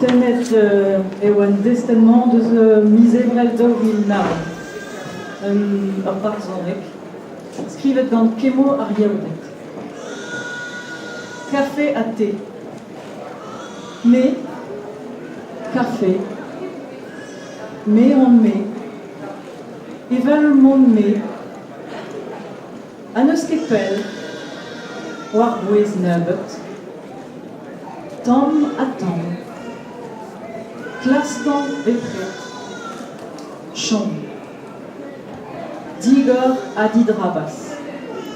Tenet ewan destennement deus misevrel daouvil nav. Ur barzhoneg. Skrivet gant kemo ar yaoudet. Café à thé. Mais, café. Mais on met. Evel mon met. An eus ket pel. War bouez nebeut. Tamm a tamm. Klastan epret. Chom. Digor a didrabas.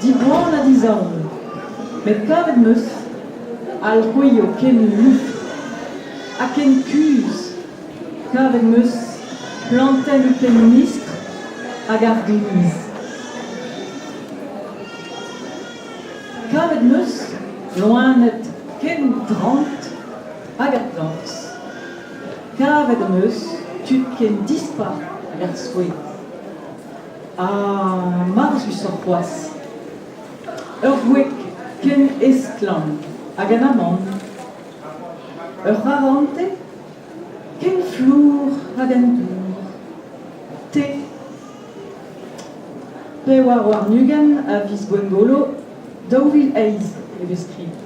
Dibouan a dizaoun. Met kavet meus. Al c'hwio ken louf. A ken kuz. Kavet meus. Planten ken mistr. Hag ar gliz. Kavet meus. Loanet ken drant. Hag ar plantz. Kavet meus, tu ken dispar hag ar souet. Marzus ur c'hoaz. Ur gwek ken esklan hag an amant. Ur rarante ken flour hag an dour. Te. Pe war nugen a viz gwengolo daouvil eiz e vez skriv.